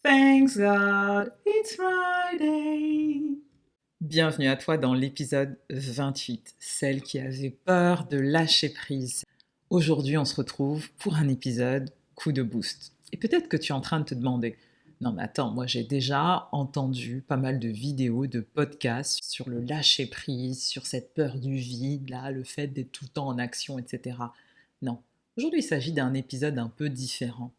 Thanks God, it's Friday. Bienvenue à toi dans l'épisode 28, celle qui avait peur de lâcher prise. Aujourd'hui, on se retrouve pour un épisode coup de boost. Et peut-être que tu es en train de te demander, non mais attends, moi j'ai déjà entendu pas mal de vidéos, de podcasts sur le lâcher prise, sur cette peur du vide, là, le fait d'être tout le temps en action, etc. Non, aujourd'hui il s'agit d'un épisode un peu différent.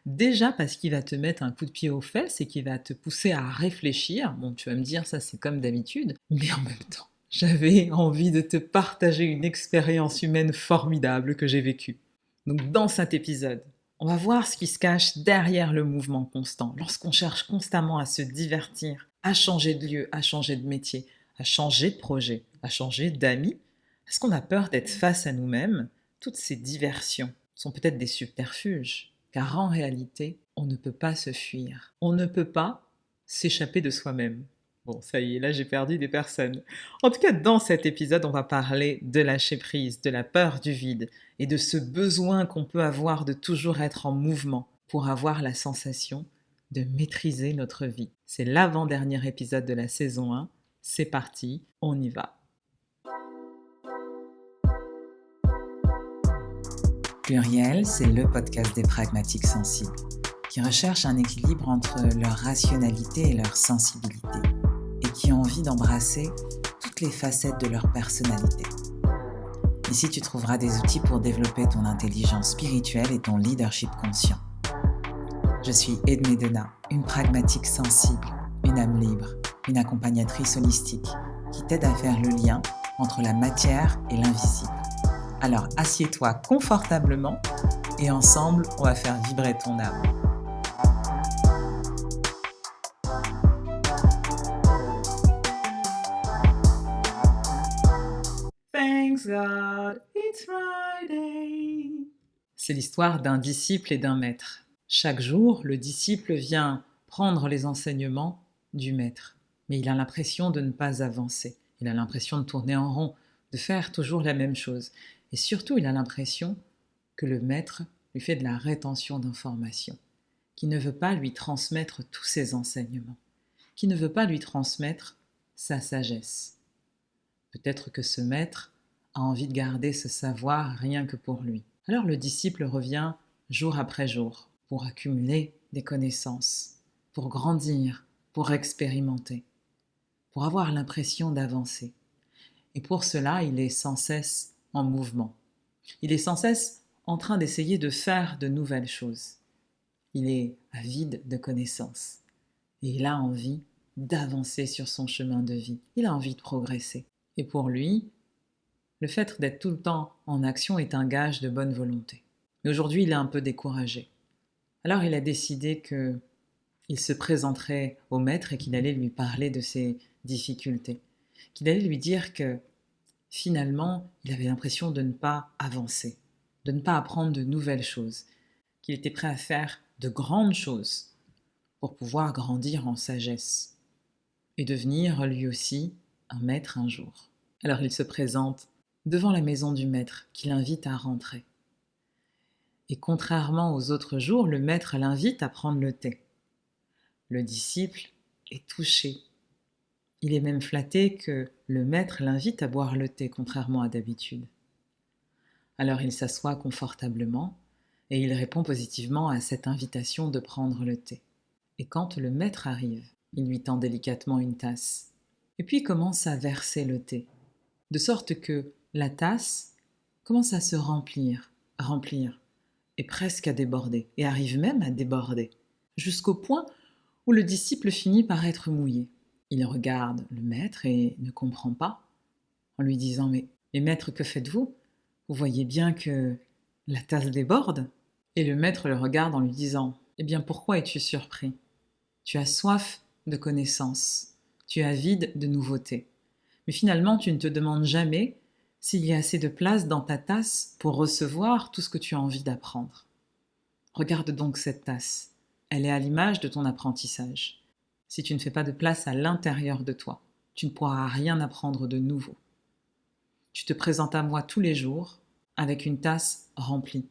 Déjà parce qu'il va te mettre un coup de pied aux fesses et qu'il va te pousser à réfléchir. Bon, tu vas me dire, ça c'est comme d'habitude, mais en même temps, j'avais envie de te partager une expérience humaine formidable que j'ai vécue. Donc dans cet épisode, on va voir ce qui se cache derrière le mouvement constant, lorsqu'on cherche constamment à se divertir, à changer de lieu, à changer de métier, à changer de projet, à changer d'amis. Est-ce qu'on a peur d'être face à nous-mêmes? Toutes ces diversions sont peut-être des subterfuges, car en réalité, on ne peut pas se fuir. On ne peut pas s'échapper de soi-même. Bon, ça y est, là j'ai perdu des personnes. En tout cas, dans cet épisode, on va parler de lâcher prise, de la peur du vide et de ce besoin qu'on peut avoir de toujours être en mouvement pour avoir la sensation de maîtriser notre vie. C'est l'avant-dernier épisode de la saison 1. C'est parti, on y va. Pluriel, c'est le podcast des pragmatiques sensibles, qui recherchent un équilibre entre leur rationalité et leur sensibilité, et qui ont envie d'embrasser toutes les facettes de leur personnalité. Ici, tu trouveras des outils pour développer ton intelligence spirituelle et ton leadership conscient. Je suis Edmé Dena, une pragmatique sensible, une âme libre, une accompagnatrice holistique, qui t'aide à faire le lien entre la matière et l'invisible. Alors assieds-toi confortablement et ensemble, on va faire vibrer ton âme. Thanks God, it's Friday. C'est l'histoire d'un disciple et d'un maître. Chaque jour, le disciple vient prendre les enseignements du maître, mais il a l'impression de ne pas avancer. Il a l'impression de tourner en rond, de faire toujours la même chose. Et surtout, il a l'impression que le maître lui fait de la rétention d'informations, qui ne veut pas lui transmettre tous ses enseignements, qui ne veut pas lui transmettre sa sagesse. Peut-être que ce maître a envie de garder ce savoir rien que pour lui. Alors le disciple revient jour après jour pour accumuler des connaissances, pour grandir, pour expérimenter, pour avoir l'impression d'avancer. Et pour cela, il est sans cesse en mouvement. Il est sans cesse en train d'essayer de faire de nouvelles choses. Il est avide de connaissances. Et il a envie d'avancer sur son chemin de vie. Il a envie de progresser. Et pour lui, le fait d'être tout le temps en action est un gage de bonne volonté. Mais aujourd'hui, il est un peu découragé. Alors il a décidé qu'il se présenterait au maître et qu'il allait lui parler de ses difficultés. Qu'il allait lui dire que finalement, il avait l'impression de ne pas avancer, de ne pas apprendre de nouvelles choses, qu'il était prêt à faire de grandes choses pour pouvoir grandir en sagesse et devenir lui aussi un maître un jour. Alors il se présente devant la maison du maître qui l'invite à rentrer. Et contrairement aux autres jours, le maître l'invite à prendre le thé. Le disciple est touché. Il est même flatté que le maître l'invite à boire le thé, contrairement à d'habitude. Alors il s'assoit confortablement et il répond positivement à cette invitation de prendre le thé. Et quand le maître arrive, il lui tend délicatement une tasse. Et puis il commence à verser le thé, de sorte que la tasse commence à se remplir, et presque à déborder, et arrive même à déborder, jusqu'au point où le disciple finit par être mouillé. Il regarde le maître et ne comprend pas, en lui disant « Mais maître, que faites-vous? Vous voyez bien que la tasse déborde ?» Et le maître le regarde en lui disant « Eh bien, pourquoi es-tu surpris? Tu as soif de connaissances, tu es avide de nouveautés. Mais finalement, tu ne te demandes jamais s'il y a assez de place dans ta tasse pour recevoir tout ce que tu as envie d'apprendre. Regarde donc cette tasse, elle est à l'image de ton apprentissage. Si tu ne fais pas de place à l'intérieur de toi, tu ne pourras rien apprendre de nouveau. Tu te présentes à moi tous les jours avec une tasse remplie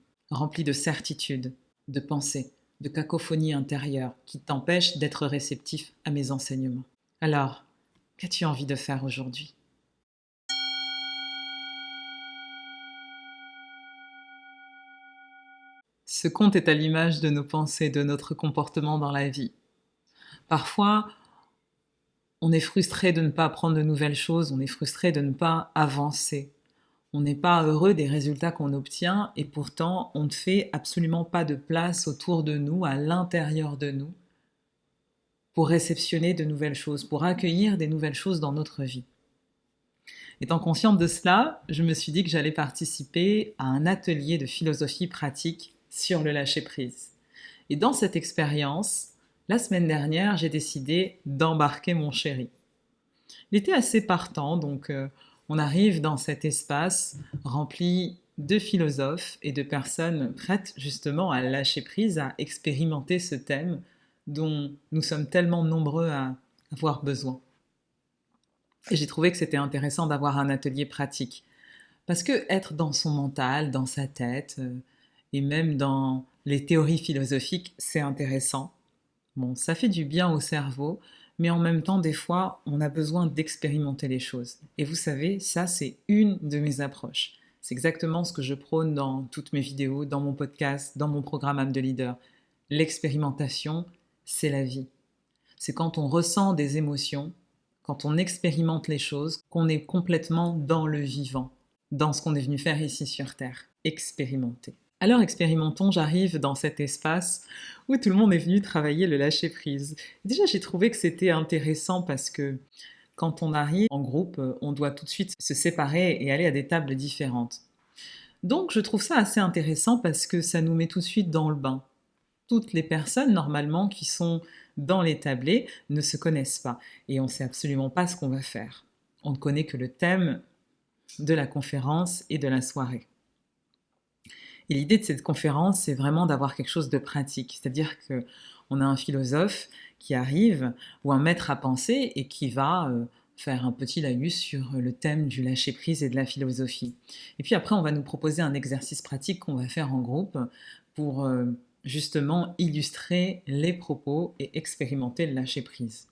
de certitudes, de pensées, de cacophonie intérieure qui t'empêche d'être réceptif à mes enseignements. Alors, qu'as-tu envie de faire aujourd'hui? Ce conte est à l'image de nos pensées, de notre comportement dans la vie. Parfois, on est frustré de ne pas apprendre de nouvelles choses, on est frustré de ne pas avancer. On n'est pas heureux des résultats qu'on obtient et pourtant on ne fait absolument pas de place autour de nous, à l'intérieur de nous, pour réceptionner de nouvelles choses, pour accueillir des nouvelles choses dans notre vie. Étant consciente de cela, je me suis dit que j'allais participer à un atelier de philosophie pratique sur le lâcher-prise. Et dans cette expérience, la semaine dernière, j'ai décidé d'embarquer mon chéri. Il était assez partant, donc on arrive dans cet espace rempli de philosophes et de personnes prêtes justement à lâcher prise, à expérimenter ce thème dont nous sommes tellement nombreux à avoir besoin. Et j'ai trouvé que c'était intéressant d'avoir un atelier pratique. Parce que être dans son mental, dans sa tête, et même dans les théories philosophiques, c'est intéressant. Bon, ça fait du bien au cerveau, mais en même temps, des fois, on a besoin d'expérimenter les choses. Et vous savez, ça, c'est une de mes approches. C'est exactement ce que je prône dans toutes mes vidéos, dans mon podcast, dans mon programme âme de leader. L'expérimentation, c'est la vie. C'est quand on ressent des émotions, quand on expérimente les choses, qu'on est complètement dans le vivant, dans ce qu'on est venu faire ici sur Terre. Expérimenter. Alors expérimentons, j'arrive dans cet espace où tout le monde est venu travailler le lâcher-prise. Déjà, j'ai trouvé que c'était intéressant parce que quand on arrive en groupe, on doit tout de suite se séparer et aller à des tables différentes. Donc, je trouve ça assez intéressant parce que ça nous met tout de suite dans le bain. Toutes les personnes, normalement, qui sont dans les tablés ne se connaissent pas et on ne sait absolument pas ce qu'on va faire. On ne connaît que le thème de la conférence et de la soirée. Et l'idée de cette conférence, c'est vraiment d'avoir quelque chose de pratique. C'est-à-dire qu'on a un philosophe qui arrive, ou un maître à penser, et qui va faire un petit laïus sur le thème du lâcher-prise et de la philosophie. Et puis après, on va nous proposer un exercice pratique qu'on va faire en groupe pour justement illustrer les propos et expérimenter le lâcher-prise.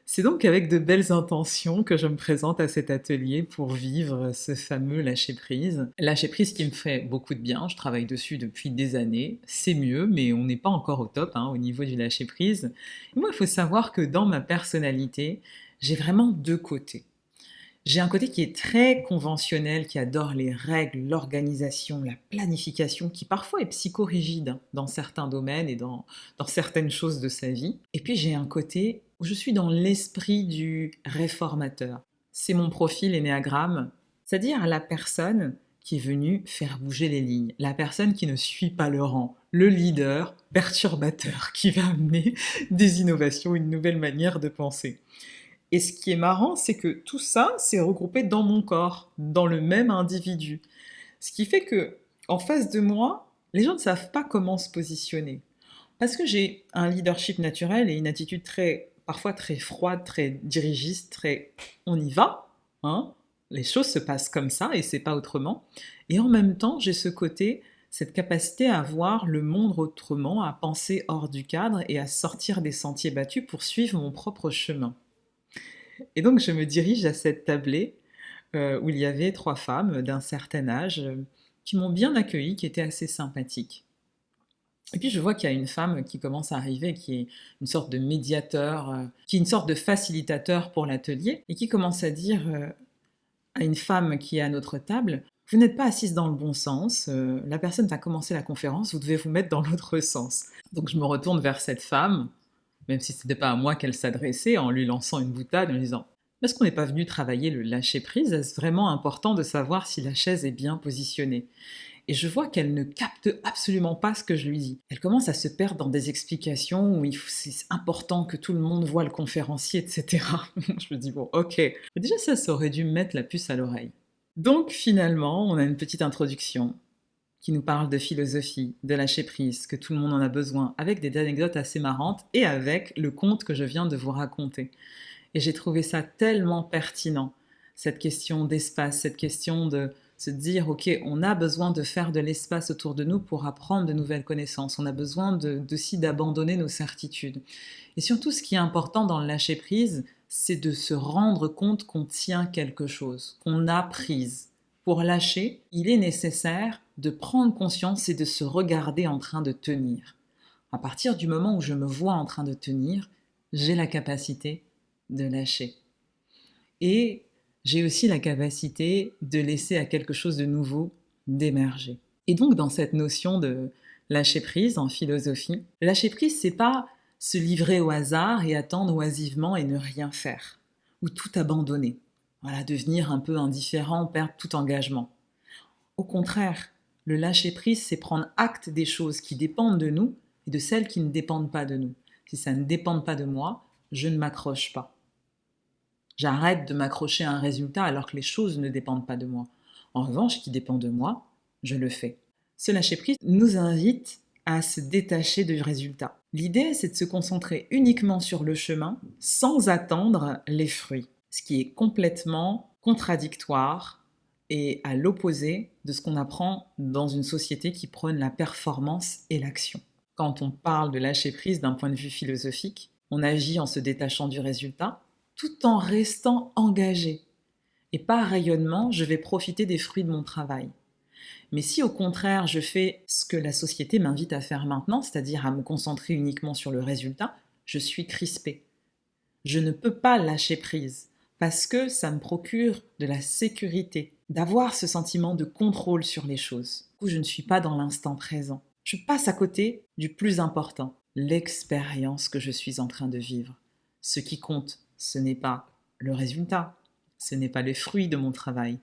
C'est donc avec de belles intentions que je me présente à cet atelier pour vivre ce fameux lâcher-prise. Lâcher-prise qui me fait beaucoup de bien, je travaille dessus depuis des années, c'est mieux, mais on n'est pas encore au top au niveau du lâcher-prise. Et moi, il faut savoir que dans ma personnalité, j'ai vraiment deux côtés. J'ai un côté qui est très conventionnel, qui adore les règles, l'organisation, la planification, qui parfois est psychorigide dans certains domaines et dans certaines choses de sa vie. Et puis j'ai un côté où je suis dans l'esprit du réformateur. C'est mon profil énéagramme, c'est-à-dire la personne qui est venue faire bouger les lignes, la personne qui ne suit pas le rang, le leader perturbateur qui va amener des innovations, une nouvelle manière de penser. Et ce qui est marrant, c'est que tout ça s'est regroupé dans mon corps, dans le même individu. Ce qui fait que, en face de moi, les gens ne savent pas comment se positionner. Parce que j'ai un leadership naturel et une attitude parfois très froide, très dirigiste, très on y va, les choses se passent comme ça et c'est pas autrement. Et en même temps, j'ai ce côté, cette capacité à voir le monde autrement, à penser hors du cadre et à sortir des sentiers battus pour suivre mon propre chemin. Et donc je me dirige à cette tablée où il y avait 3 femmes d'un certain âge qui m'ont bien accueillie, qui étaient assez sympathiques. Et puis je vois qu'il y a une femme qui commence à arriver, qui est une sorte de médiateur, qui est une sorte de facilitateur pour l'atelier, et qui commence à dire à une femme qui est à notre table, « Vous n'êtes pas assise dans le bon sens, la personne va commencer la conférence, vous devez vous mettre dans l'autre sens. » Donc je me retourne vers cette femme, même si ce n'était pas à moi qu'elle s'adressait, en lui lançant une boutade, en lui disant « Est-ce qu'on n'est pas venu travailler le lâcher-prise ? Est-ce vraiment important de savoir si la chaise est bien positionnée ?» Et je vois qu'elle ne capte absolument pas ce que je lui dis. Elle commence à se perdre dans des explications où c'est important que tout le monde voit le conférencier, etc. Je me dis « Bon, ok. » Déjà ça aurait dû me mettre la puce à l'oreille. Donc finalement, on a une petite introduction qui nous parle de philosophie, de lâcher-prise, que tout le monde en a besoin, avec des anecdotes assez marrantes et avec le conte que je viens de vous raconter. Et j'ai trouvé ça tellement pertinent, cette question d'espace, cette question de Se dire, ok, on a besoin de faire de l'espace autour de nous pour apprendre de nouvelles connaissances. On a besoin aussi d'abandonner nos certitudes. Et surtout, ce qui est important dans le lâcher-prise, c'est de se rendre compte qu'on tient quelque chose, qu'on a prise. Pour lâcher, il est nécessaire de prendre conscience et de se regarder en train de tenir. À partir du moment où je me vois en train de tenir, j'ai la capacité de lâcher. Et j'ai aussi la capacité de laisser à quelque chose de nouveau d'émerger. Et donc, dans cette notion de lâcher-prise en philosophie, lâcher-prise, c'est pas se livrer au hasard et attendre oisivement et ne rien faire, ou tout abandonner. Voilà, devenir un peu indifférent, perdre tout engagement. Au contraire, le lâcher-prise, c'est prendre acte des choses qui dépendent de nous et de celles qui ne dépendent pas de nous. Si ça ne dépend pas de moi, je ne m'accroche pas. J'arrête de m'accrocher à un résultat alors que les choses ne dépendent pas de moi. En revanche, ce qui dépend de moi, je le fais. Ce lâcher-prise nous invite à se détacher du résultat. L'idée, c'est de se concentrer uniquement sur le chemin sans attendre les fruits, ce qui est complètement contradictoire et à l'opposé de ce qu'on apprend dans une société qui prône la performance et l'action. Quand on parle de lâcher-prise d'un point de vue philosophique, on agit en se détachant du résultat, tout en restant engagé. Et par rayonnement, je vais profiter des fruits de mon travail. Mais si au contraire, je fais ce que la société m'invite à faire maintenant, c'est-à-dire à me concentrer uniquement sur le résultat, je suis crispée. Je ne peux pas lâcher prise, parce que ça me procure de la sécurité, d'avoir ce sentiment de contrôle sur les choses, où je ne suis pas dans l'instant présent. Je passe à côté du plus important, l'expérience que je suis en train de vivre. Ce qui compte, ce n'est pas le résultat, ce n'est pas les fruits de mon travail,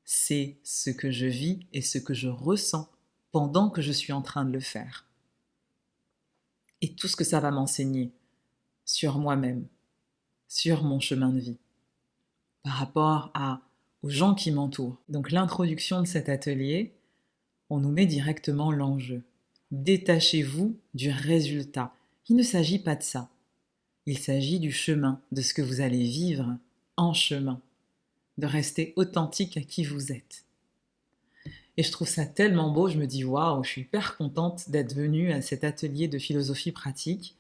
c'est ce que je vis et ce que je ressens pendant que je suis en train de le faire. Et tout ce que ça va m'enseigner sur moi-même, sur mon chemin de vie, par rapport aux gens qui m'entourent. Donc l'introduction de cet atelier, on nous met directement l'enjeu. Détachez-vous du résultat. Il ne s'agit pas de ça. Il s'agit du chemin, de ce que vous allez vivre en chemin, de rester authentique à qui vous êtes. Et je trouve ça tellement beau, je me dis waouh, je suis hyper contente d'être venue à cet atelier de philosophie pratique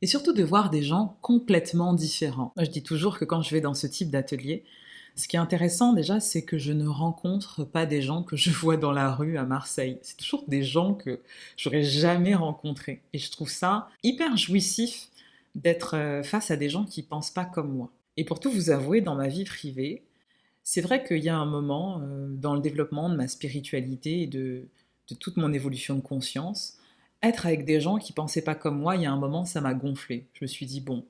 et surtout de voir des gens complètement différents. Moi, je dis toujours que quand je vais dans ce type d'atelier, ce qui est intéressant déjà, c'est que je ne rencontre pas des gens que je vois dans la rue à Marseille. C'est toujours des gens que j'aurais jamais rencontrés. Et je trouve ça hyper jouissif d'être face à des gens qui pensent pas comme moi. Et pour tout vous avouer, dans ma vie privée, c'est vrai qu'il y a un moment dans le développement de ma spiritualité et de toute mon évolution de conscience, être avec des gens qui pensaient pas comme moi, il y a un moment, ça m'a gonflé. Je me suis dit, bon,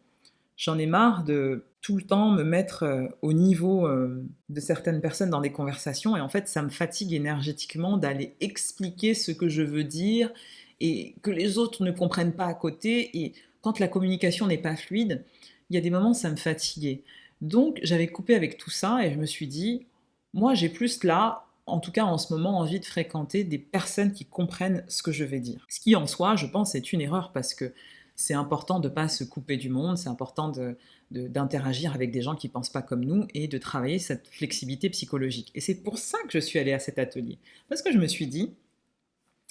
j'en ai marre de tout le temps me mettre au niveau de certaines personnes dans des conversations et en fait, ça me fatigue énergétiquement d'aller expliquer ce que je veux dire et que les autres ne comprennent pas à côté. Et quand la communication n'est pas fluide, il y a des moments, ça me fatiguait. Donc, j'avais coupé avec tout ça et je me suis dit, moi, j'ai plus là, en tout cas en ce moment, envie de fréquenter des personnes qui comprennent ce que je vais dire. Ce qui, en soi, je pense, est une erreur parce que c'est important de ne pas se couper du monde, c'est important d'interagir avec des gens qui ne pensent pas comme nous et de travailler cette flexibilité psychologique. Et c'est pour ça que je suis allée à cet atelier. Parce que je me suis dit,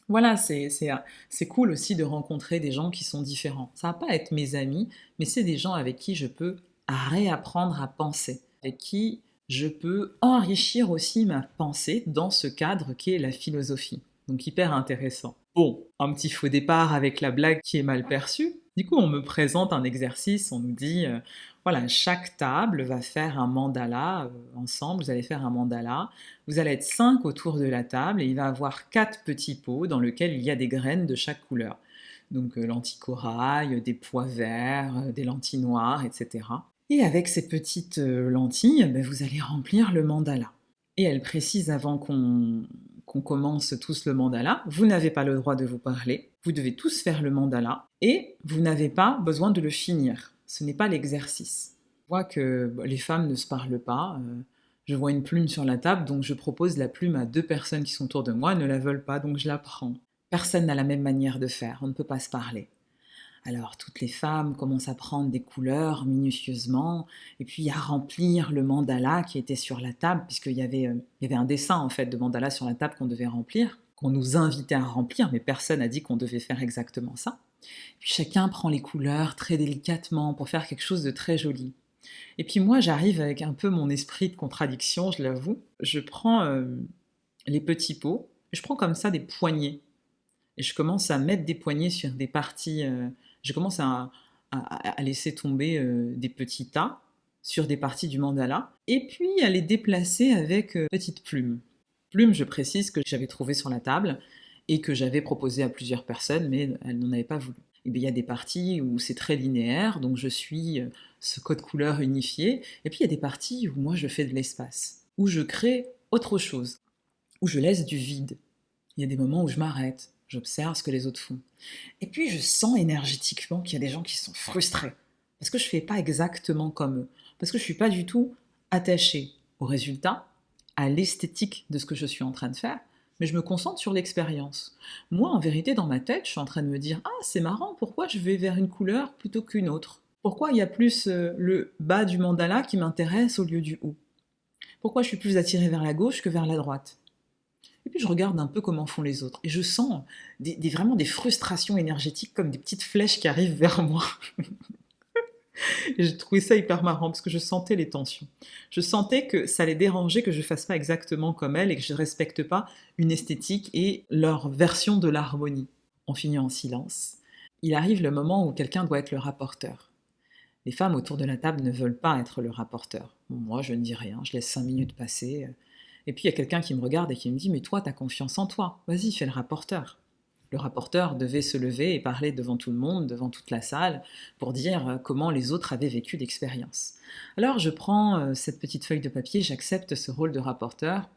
voilà, c'est cool aussi de rencontrer des gens qui sont différents. Ça ne va pas être mes amis, mais c'est des gens avec qui je peux réapprendre à penser, avec qui je peux enrichir aussi ma pensée dans ce cadre qu'est la philosophie. Donc hyper intéressant. Bon, un petit faux départ avec la blague qui est mal perçue. Du coup, on me présente un exercice, on nous dit, voilà, chaque table va faire un mandala ensemble, vous allez faire un mandala, vous allez être 5 autour de la table et il va y avoir 4 petits pots dans lesquels il y a des graines de chaque couleur. Donc lentilles corail, des pois verts, des lentilles noires, etc. Et avec ces petites lentilles, vous allez remplir le mandala. Et elle précise avant qu'on commence tous le mandala, vous n'avez pas le droit de vous parler, vous devez tous faire le mandala et vous n'avez pas besoin de le finir. Ce n'est pas l'exercice. Je vois que les femmes ne se parlent pas, je vois une plume sur la table, donc je propose la plume à 2 personnes qui sont autour de moi, elles ne la veulent pas, donc je la prends. Personne n'a la même manière de faire, on ne peut pas se parler. Alors toutes les femmes commencent à prendre des couleurs minutieusement et puis à remplir le mandala qui était sur la table, il y avait un dessin en fait de mandala sur la table qu'on devait remplir, qu'on nous invitait à remplir, mais personne n'a dit qu'on devait faire exactement ça. Puis chacun prend les couleurs très délicatement pour faire quelque chose de très joli. Et puis moi, j'arrive avec un peu mon esprit de contradiction, je l'avoue. Je prends les petits pots, je prends comme ça des poignées. Et je commence à mettre des poignées sur des parties. Je commence à laisser tomber des petits tas sur des parties du mandala. Et puis à les déplacer avec petites plumes. Plumes, je précise, que j'avais trouvées sur la table et que j'avais proposées à plusieurs personnes, mais elles n'en avaient pas voulu. Et bien, il y a des parties où c'est très linéaire, donc je suis ce code couleur unifié. Et puis il y a des parties où moi je fais de l'espace, où je crée autre chose, où je laisse du vide. Il y a des moments où je m'arrête, j'observe ce que les autres font. Et puis je sens énergétiquement qu'il y a des gens qui sont frustrés, parce que je ne fais pas exactement comme eux, parce que je ne suis pas du tout attachée au résultat, à l'esthétique de ce que je suis en train de faire, mais je me concentre sur l'expérience. Moi, en vérité, dans ma tête, je suis en train de me dire « Ah, c'est marrant, pourquoi je vais vers une couleur plutôt qu'une autre ? Pourquoi il y a plus le bas du mandala qui m'intéresse au lieu du haut ? Pourquoi je suis plus attirée vers la gauche que vers la droite ? » Et puis je regarde un peu comment font les autres. Et je sens vraiment des frustrations énergétiques comme des petites flèches qui arrivent vers moi. Et j'ai trouvé ça hyper marrant parce que je sentais les tensions. Je sentais que ça les dérangeait que je ne fasse pas exactement comme elles et que je ne respecte pas une esthétique et leur version de l'harmonie. On finit en silence. Il arrive le moment où quelqu'un doit être le rapporteur. Les femmes autour de la table ne veulent pas être le rapporteur. Bon, moi, je ne dis rien, je laisse 5 minutes passer. Et puis il y a quelqu'un qui me regarde et qui me dit « Mais toi, t'as confiance en toi, vas-y, fais le rapporteur ». Le rapporteur devait se lever et parler devant tout le monde, devant toute la salle, pour dire comment les autres avaient vécu l'expérience. Alors je prends cette petite feuille de papier, j'accepte ce rôle de rapporteur,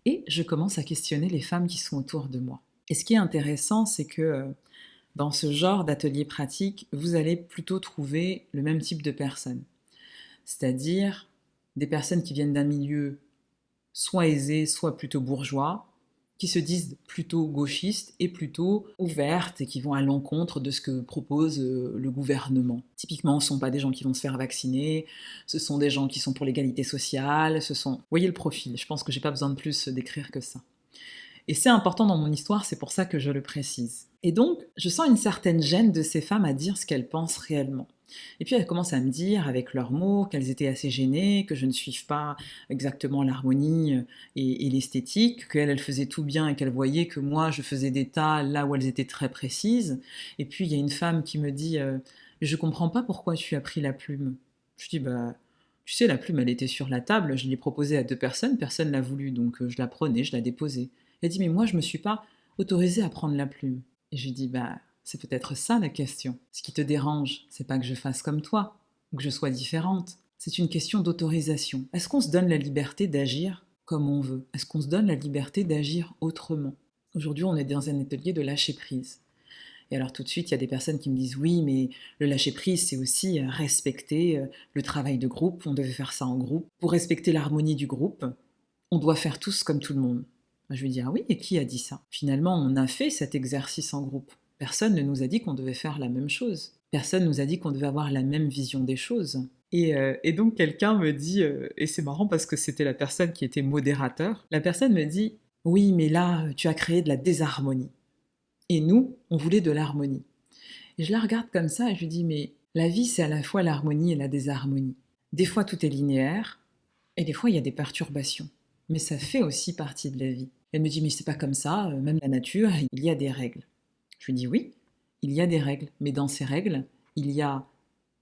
et je commence à questionner les femmes qui sont autour de moi. Et ce qui est intéressant, c'est que dans ce genre d'atelier pratique, vous allez plutôt trouver le même type de personnes. C'est-à-dire des personnes qui viennent d'un milieu soit aisés, soit plutôt bourgeois, qui se disent plutôt gauchistes et plutôt ouvertes et qui vont à l'encontre de ce que propose le gouvernement. Typiquement, ce ne sont pas des gens qui vont se faire vacciner, ce sont des gens qui sont pour l'égalité sociale, Vous voyez le profil, je pense que j'ai pas besoin de plus d'écrire que ça. Et c'est important dans mon histoire, c'est pour ça que je le précise. Et donc, je sens une certaine gêne de ces femmes à dire ce qu'elles pensent réellement. Et puis elles commencent à me dire, avec leurs mots, qu'elles étaient assez gênées, que je ne suive pas exactement l'harmonie et l'esthétique, qu'elles faisaient tout bien et qu'elles voyaient que moi, je faisais des tas là où elles étaient très précises. Et puis il y a une femme qui me dit « Je comprends pas pourquoi tu as pris la plume. » Je dis « Bah, tu sais, la plume, elle était sur la table, je l'ai proposée à 2 personnes, personne l'a voulu, donc je la prenais, je la déposais. » Elle dit « Mais moi, je me suis pas autorisée à prendre la plume. » Et je lui dis « Bah, c'est peut-être ça la question. Ce qui te dérange, c'est pas que je fasse comme toi, ou que je sois différente. C'est une question d'autorisation. Est-ce qu'on se donne la liberté d'agir comme on veut ? Est-ce qu'on se donne la liberté d'agir autrement ? Aujourd'hui, on est dans un atelier de lâcher-prise. Et alors tout de suite, il y a des personnes qui me disent « Oui, mais le lâcher-prise, c'est aussi respecter le travail de groupe. On devait faire ça en groupe. Pour respecter l'harmonie du groupe, on doit faire tous comme tout le monde. » Je lui dis « Ah oui, et qui a dit ça ? Finalement, on a fait cet exercice en groupe. Personne ne nous a dit qu'on devait faire la même chose. Personne ne nous a dit qu'on devait avoir la même vision des choses. » Et donc quelqu'un me dit, et c'est marrant parce que c'était la personne qui était modérateur, la personne me dit « Oui, mais là, tu as créé de la désharmonie. Et nous, on voulait de l'harmonie. » Et je la regarde comme ça et je lui dis « Mais la vie, c'est à la fois l'harmonie et la désharmonie. Des fois, tout est linéaire, et des fois, il y a des perturbations. Mais ça fait aussi partie de la vie. » Elle me dit « Mais c'est pas comme ça, même la nature, il y a des règles. » Je lui dis « Oui, il y a des règles, mais dans ces règles, il y a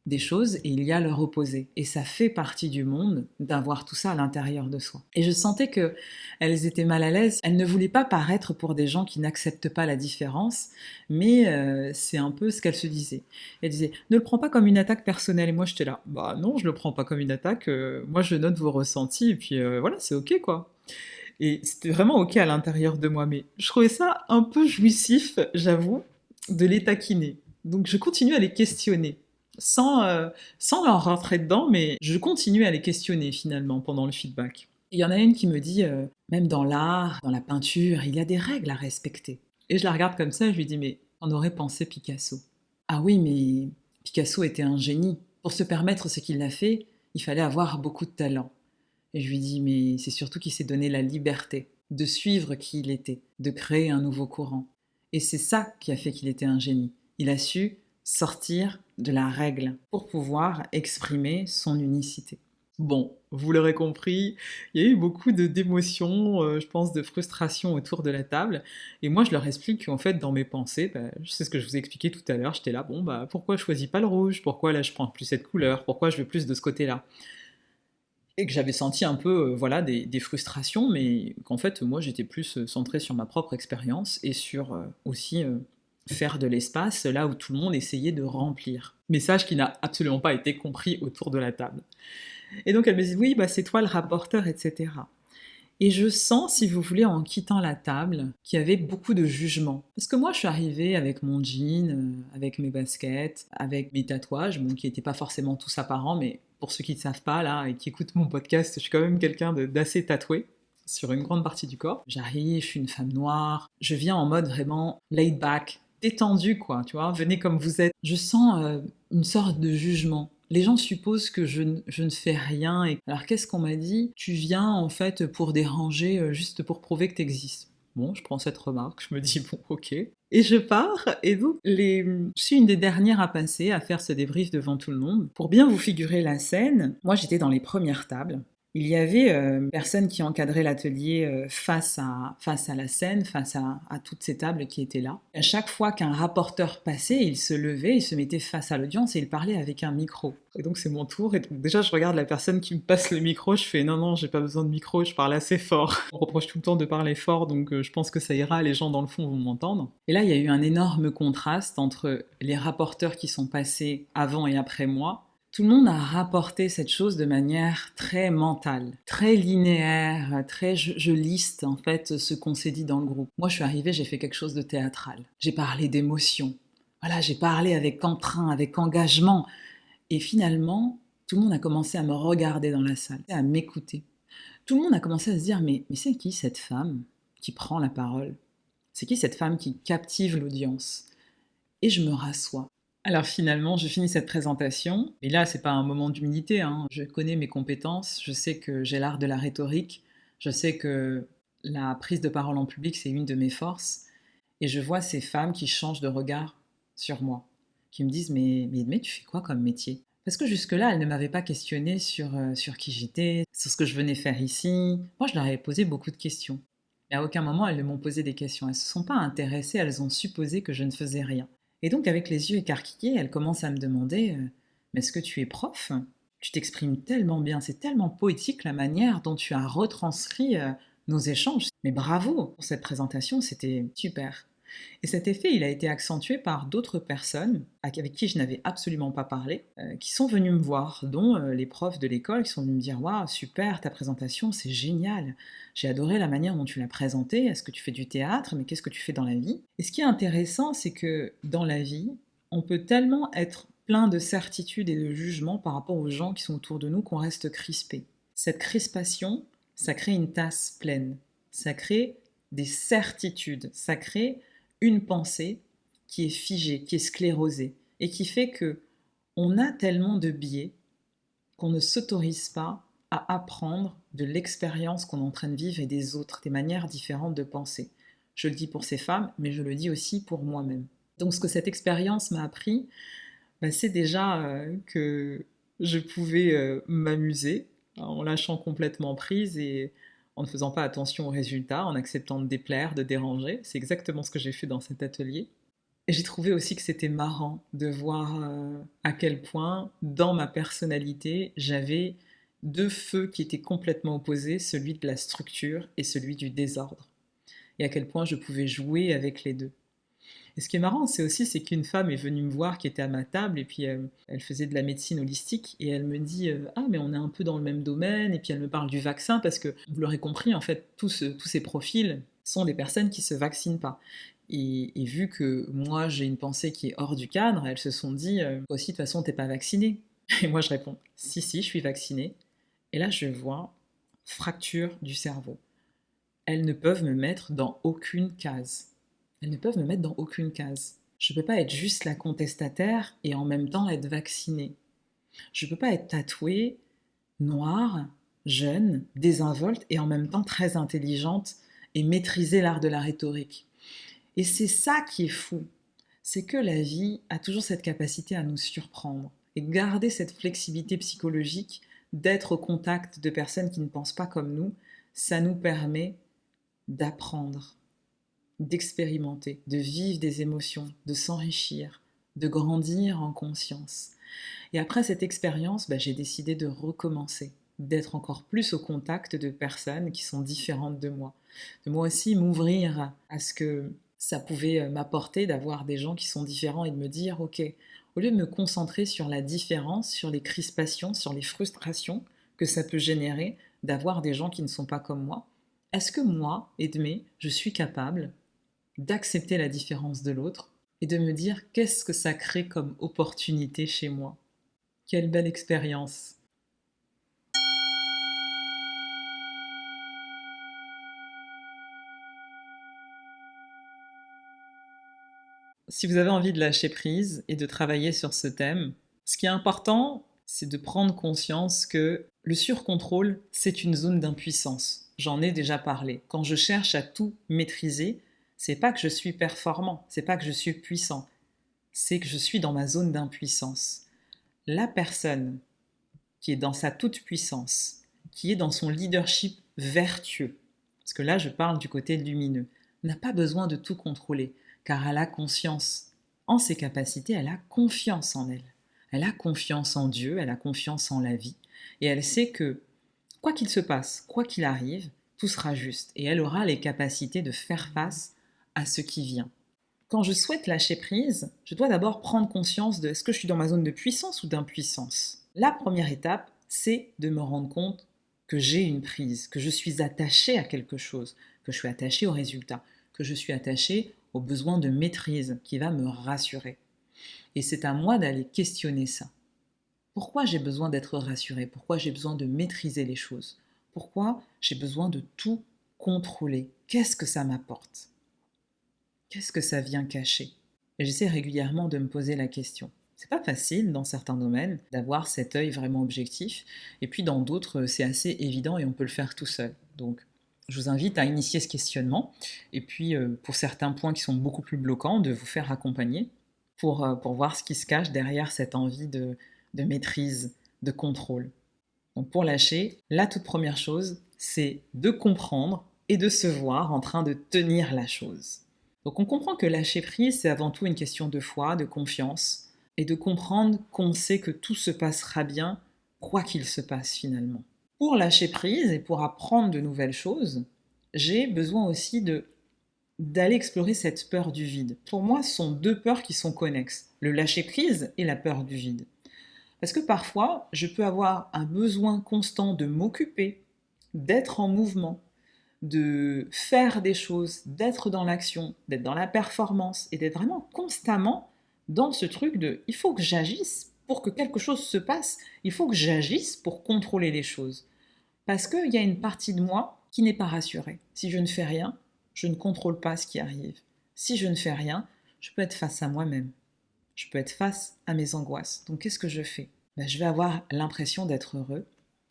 des choses et il y a leur opposé. Et ça fait partie du monde d'avoir tout ça à l'intérieur de soi. » Et je sentais qu'elles étaient mal à l'aise. Elles ne voulaient pas paraître pour des gens qui n'acceptent pas la différence, mais c'est un peu ce qu'elles se disaient. Elles disaient « Ne le prends pas comme une attaque personnelle. » Et moi, j'étais là « Bah non, je le prends pas comme une attaque. Moi, je note vos ressentis et puis voilà, c'est ok quoi. » Et c'était vraiment ok à l'intérieur de moi, mais je trouvais ça un peu jouissif, j'avoue, de les taquiner. Donc je continue à les questionner, sans leur rentrer dedans, mais je continue à les questionner finalement pendant le feedback. Il y en a une qui me dit, même dans l'art, dans la peinture, il y a des règles à respecter. Et je la regarde comme ça et je lui dis, mais on aurait pensé Picasso. Ah oui, mais Picasso était un génie. Pour se permettre ce qu'il a fait, il fallait avoir beaucoup de talent. Et je lui dis, mais c'est surtout qu'il s'est donné la liberté de suivre qui il était, de créer un nouveau courant. Et c'est ça qui a fait qu'il était un génie. Il a su sortir de la règle pour pouvoir exprimer son unicité. Bon, vous l'aurez compris, il y a eu beaucoup d'émotions, je pense de frustration autour de la table. Et moi, je leur explique qu'en fait, dans mes pensées, c'est ce que je vous ai expliqué tout à l'heure, j'étais là, bon, pourquoi je choisis pas le rouge? Pourquoi là, je prends plus cette couleur? Pourquoi je veux plus de ce côté-là? Et que j'avais senti un peu voilà, des frustrations, mais qu'en fait, moi, j'étais plus centré sur ma propre expérience et sur aussi faire de l'espace là où tout le monde essayait de remplir. Message qui n'a absolument pas été compris autour de la table. Et donc elle me dit, oui, c'est toi le rapporteur, etc. Et je sens, si vous voulez, en quittant la table, qu'il y avait beaucoup de jugement. Parce que moi, je suis arrivée avec mon jean, avec mes baskets, avec mes tatouages, bon, qui n'étaient pas forcément tous apparents, mais pour ceux qui ne savent pas, là, et qui écoutent mon podcast, je suis quand même quelqu'un d'assez tatoué sur une grande partie du corps. J'arrive, je suis une femme noire, je viens en mode vraiment laid back, détendu, quoi, tu vois, venez comme vous êtes. Je sens une sorte de jugement. Les gens supposent que je ne fais rien. Alors qu'est-ce qu'on m'a dit? Tu viens en fait pour déranger, juste pour prouver que tu existes. Bon, je prends cette remarque, je me dis bon, ok. Et je pars, et donc je suis une des dernières à passer, à faire ce débrief devant tout le monde. Pour bien vous figurer la scène, moi j'étais dans les premières tables. Il y avait une personne qui encadrait l'atelier face à la scène, face à toutes ces tables qui étaient là. À chaque fois qu'un rapporteur passait, il se levait, il se mettait face à l'audience et il parlait avec un micro. Et donc c'est mon tour, et donc déjà je regarde la personne qui me passe le micro, je fais non, j'ai pas besoin de micro, je parle assez fort. On reproche tout le temps de parler fort, donc je pense que ça ira, les gens dans le fond vont m'entendre. Et là il y a eu un énorme contraste entre les rapporteurs qui sont passés avant et après moi. Tout le monde a rapporté cette chose de manière très mentale, très linéaire, très je liste en fait ce qu'on s'est dit dans le groupe. Moi je suis arrivée, j'ai fait quelque chose de théâtral. J'ai parlé d'émotion. Voilà, j'ai parlé avec entrain, avec engagement. Et finalement, tout le monde a commencé à me regarder dans la salle, à m'écouter. Tout le monde a commencé à se dire mais c'est qui cette femme qui prend la parole? C'est qui cette femme qui captive l'audience? Et je me rassois. Alors finalement, je finis cette présentation, et là, c'est pas un moment d'humilité, hein. Je connais mes compétences, je sais que j'ai l'art de la rhétorique, je sais que la prise de parole en public, c'est une de mes forces, et je vois ces femmes qui changent de regard sur moi, qui me disent mais tu fais quoi comme métier? Parce que jusque-là, elles ne m'avaient pas questionné sur qui j'étais, sur ce que je venais faire ici. Moi, je leur avais posé beaucoup de questions. Mais à aucun moment, elles ne m'ont posé des questions. Elles ne se sont pas intéressées, elles ont supposé que je ne faisais rien. Et donc, avec les yeux écarquillés, elle commence à me demander mais est-ce que tu es prof? Tu t'exprimes tellement bien, c'est tellement poétique la manière dont tu as retranscrit nos échanges. Mais bravo pour cette présentation, c'était super. Et cet effet, il a été accentué par d'autres personnes avec qui je n'avais absolument pas parlé, qui sont venues me voir, dont les profs de l'école qui sont venus me dire waouh, super, ta présentation, c'est génial. J'ai adoré la manière dont tu l'as présentée. Est-ce que tu fais du théâtre? Mais qu'est-ce que tu fais dans la vie? Et ce qui est intéressant, c'est que dans la vie, on peut tellement être plein de certitudes et de jugements par rapport aux gens qui sont autour de nous qu'on reste crispé. Cette crispation, ça crée une tasse pleine. Ça crée des certitudes. Ça crée une pensée qui est figée, qui est sclérosée, et qui fait que on a tellement de biais qu'on ne s'autorise pas à apprendre de l'expérience qu'on est en train de vivre et des autres, des manières différentes de penser. Je le dis pour ces femmes, mais je le dis aussi pour moi-même. Donc ce que cette expérience m'a appris, c'est déjà que je pouvais m'amuser en lâchant complètement prise et en ne faisant pas attention aux résultats, en acceptant de déplaire, de déranger. C'est exactement ce que j'ai fait dans cet atelier. Et j'ai trouvé aussi que c'était marrant de voir à quel point, dans ma personnalité, j'avais deux feux qui étaient complètement opposés, celui de la structure et celui du désordre. Et à quel point je pouvais jouer avec les deux. Et ce qui est marrant, c'est qu'une femme est venue me voir qui était à ma table et puis elle faisait de la médecine holistique et elle me dit ah mais on est un peu dans le même domaine, et puis elle me parle du vaccin parce que vous l'aurez compris en fait tous ces profils sont des personnes qui se vaccinent pas. Et vu que moi j'ai une pensée qui est hors du cadre, elles se sont dit toi aussi de toute façon t'es pas vaccinée. Et moi je réponds si je suis vaccinée. Et là je vois fracture du cerveau. Elles ne peuvent me mettre dans aucune case. Elles ne peuvent me mettre dans aucune case. Je ne peux pas être juste la contestataire et en même temps être vaccinée. Je ne peux pas être tatouée, noire, jeune, désinvolte et en même temps très intelligente et maîtriser l'art de la rhétorique. Et c'est ça qui est fou, c'est que la vie a toujours cette capacité à nous surprendre et garder cette flexibilité psychologique d'être au contact de personnes qui ne pensent pas comme nous, ça nous permet d'apprendre, d'expérimenter, de vivre des émotions, de s'enrichir, de grandir en conscience. Et après cette expérience, j'ai décidé de recommencer, d'être encore plus au contact de personnes qui sont différentes de moi aussi m'ouvrir à ce que ça pouvait m'apporter d'avoir des gens qui sont différents et de me dire, ok, au lieu de me concentrer sur la différence, sur les crispations, sur les frustrations que ça peut générer d'avoir des gens qui ne sont pas comme moi, est-ce que moi, Edmé, je suis capable d'accepter la différence de l'autre et de me dire qu'est-ce que ça crée comme opportunité chez moi? Quelle belle expérience! Si vous avez envie de lâcher prise et de travailler sur ce thème, ce qui est important, c'est de prendre conscience que le surcontrôle, c'est une zone d'impuissance. J'en ai déjà parlé. Quand je cherche à tout maîtriser, c'est pas que je suis performant, c'est pas que je suis puissant, c'est que je suis dans ma zone d'impuissance. La personne qui est dans sa toute-puissance, qui est dans son leadership vertueux, parce que là je parle du côté lumineux, n'a pas besoin de tout contrôler, car elle a conscience en ses capacités, elle a confiance en elle. Elle a confiance en Dieu, elle a confiance en la vie, et elle sait que quoi qu'il se passe, quoi qu'il arrive, tout sera juste, et elle aura les capacités de faire face à ce qui vient. Quand je souhaite lâcher prise, je dois d'abord prendre conscience de est-ce que je suis dans ma zone de puissance ou d'impuissance. La première étape, c'est de me rendre compte que j'ai une prise, que je suis attachée à quelque chose, que je suis attachée au résultat, que je suis attachée au besoin de maîtrise qui va me rassurer. Et c'est à moi d'aller questionner ça. Pourquoi j'ai besoin d'être rassurée? Pourquoi j'ai besoin de maîtriser les choses? Pourquoi j'ai besoin de tout contrôler? Qu'est-ce que ça m'apporte? Qu'est-ce que ça vient cacher? Et j'essaie régulièrement de me poser la question. C'est pas facile dans certains domaines d'avoir cet œil vraiment objectif, et puis dans d'autres, c'est assez évident et on peut le faire tout seul. Donc, je vous invite à initier ce questionnement, et puis pour certains points qui sont beaucoup plus bloquants, de vous faire accompagner pour voir ce qui se cache derrière cette envie de maîtrise, de contrôle. Donc pour lâcher, la toute première chose, c'est de comprendre et de se voir en train de tenir la chose. Donc on comprend que lâcher prise, c'est avant tout une question de foi, de confiance, et de comprendre qu'on sait que tout se passera bien, quoi qu'il se passe finalement. Pour lâcher prise et pour apprendre de nouvelles choses, j'ai besoin aussi d'aller explorer cette peur du vide. Pour moi, ce sont deux peurs qui sont connexes, le lâcher prise et la peur du vide. Parce que parfois, je peux avoir un besoin constant de m'occuper, d'être en mouvement, de faire des choses, d'être dans l'action, d'être dans la performance et d'être vraiment constamment dans ce truc de il faut que j'agisse pour que quelque chose se passe, il faut que j'agisse pour contrôler les choses. Parce qu'il y a une partie de moi qui n'est pas rassurée. Si je ne fais rien, je ne contrôle pas ce qui arrive. Si je ne fais rien, je peux être face à moi-même. Je peux être face à mes angoisses. Donc qu'est-ce que je fais? Je vais avoir l'impression d'être heureux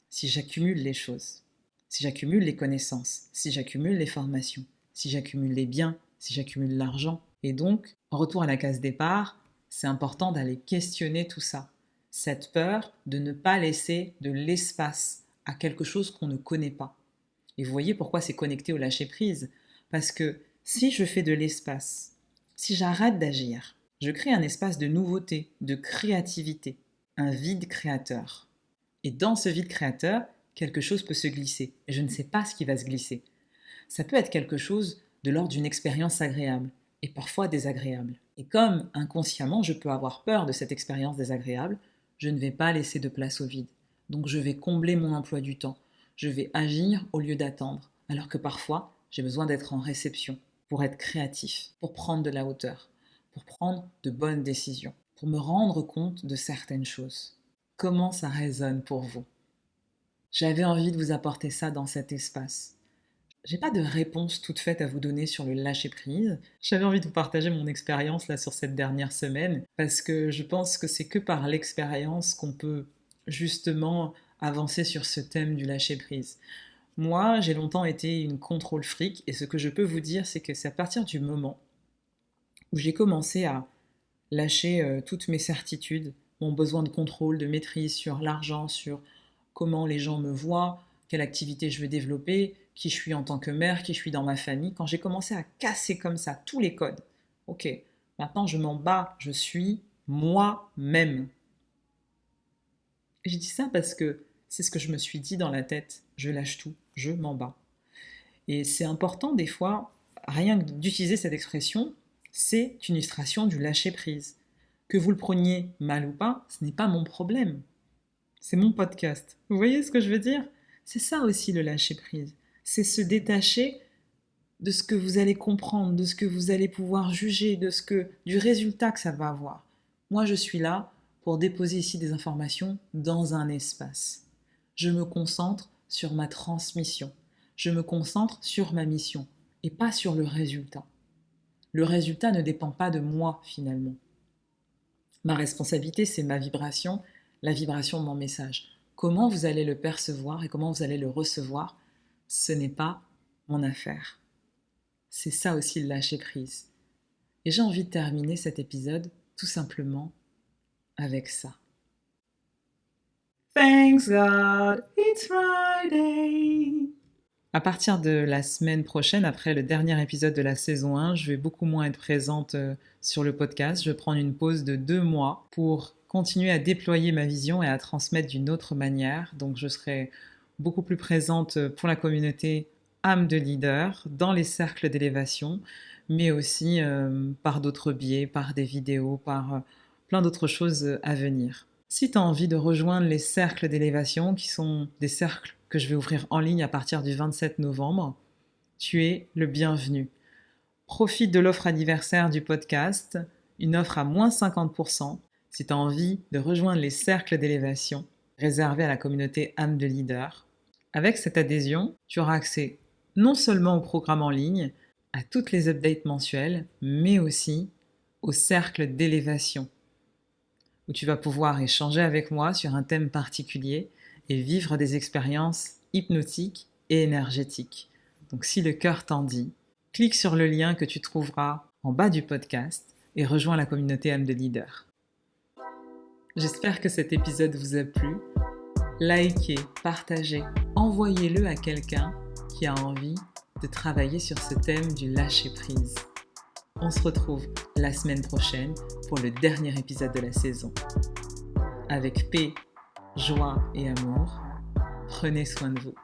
si j'accumule les choses, si j'accumule les connaissances, si j'accumule les formations, si j'accumule les biens, si j'accumule l'argent. Et donc, en retour à la case départ, c'est important d'aller questionner tout ça. Cette peur de ne pas laisser de l'espace à quelque chose qu'on ne connaît pas. Et vous voyez pourquoi c'est connecté au lâcher-prise. Parce que si je fais de l'espace, si j'arrête d'agir, je crée un espace de nouveauté, de créativité, un vide créateur. Et dans ce vide créateur, quelque chose peut se glisser. Et je ne sais pas ce qui va se glisser. Ça peut être quelque chose de l'ordre d'une expérience agréable et parfois désagréable. Et comme inconsciemment je peux avoir peur de cette expérience désagréable, je ne vais pas laisser de place au vide. Donc je vais combler mon emploi du temps. Je vais agir au lieu d'attendre. Alors que parfois, j'ai besoin d'être en réception pour être créatif, pour prendre de la hauteur, pour prendre de bonnes décisions, pour me rendre compte de certaines choses. Comment ça résonne pour vous? J'avais envie de vous apporter ça dans cet espace. J'ai pas de réponse toute faite à vous donner sur le lâcher-prise. J'avais envie de vous partager mon expérience là sur cette dernière semaine parce que je pense que c'est que par l'expérience qu'on peut justement avancer sur ce thème du lâcher-prise. Moi, j'ai longtemps été une contrôle freak et ce que je peux vous dire, c'est que c'est à partir du moment où j'ai commencé à lâcher toutes mes certitudes, mon besoin de contrôle, de maîtrise sur l'argent, sur comment les gens me voient, quelle activité je veux développer, qui je suis en tant que mère, qui je suis dans ma famille. Quand j'ai commencé à casser comme ça tous les codes, ok, maintenant je m'en bats, je suis moi-même. J'ai dit ça parce que c'est ce que je me suis dit dans la tête, je lâche tout, je m'en bats. Et c'est important des fois, rien que d'utiliser cette expression, c'est une illustration du lâcher-prise. Que vous le preniez mal ou pas, ce n'est pas mon problème. C'est mon podcast. Vous voyez ce que je veux dire? C'est ça aussi le lâcher-prise. C'est se détacher de ce que vous allez comprendre, de ce que vous allez pouvoir juger, du résultat que ça va avoir. Moi, je suis là pour déposer ici des informations dans un espace. Je me concentre sur ma transmission. Je me concentre sur ma mission et pas sur le résultat. Le résultat ne dépend pas de moi finalement. Ma responsabilité, c'est ma vibration, la vibration de mon message. Comment vous allez le percevoir et comment vous allez le recevoir, ce n'est pas mon affaire. C'est ça aussi le lâcher prise. Et j'ai envie de terminer cet épisode tout simplement avec ça. Thanks God, it's Friday. À partir de la semaine prochaine, après le dernier épisode de la saison 1, je vais beaucoup moins être présente sur le podcast. Je vais prendre une pause de 2 mois pour continuer à déployer ma vision et à transmettre d'une autre manière. Donc je serai beaucoup plus présente pour la communauté âme de leader, dans les cercles d'élévation, mais aussi par d'autres biais, par des vidéos, par plein d'autres choses à venir. Si tu as envie de rejoindre les cercles d'élévation, qui sont des cercles que je vais ouvrir en ligne à partir du 27 novembre, tu es le bienvenu. Profite de l'offre anniversaire du podcast, une offre à moins 50%, si tu as envie de rejoindre les cercles d'élévation réservés à la communauté âme de leader. Avec cette adhésion, tu auras accès non seulement au programme en ligne, à toutes les updates mensuelles, mais aussi au cercle d'élévation, où tu vas pouvoir échanger avec moi sur un thème particulier et vivre des expériences hypnotiques et énergétiques. Donc si le cœur t'en dit, clique sur le lien que tu trouveras en bas du podcast et rejoins la communauté âme de leader. J'espère que cet épisode vous a plu. Likez, partagez, envoyez-le à quelqu'un qui a envie de travailler sur ce thème du lâcher-prise. On se retrouve la semaine prochaine pour le dernier épisode de la saison. Avec paix, joie et amour, prenez soin de vous.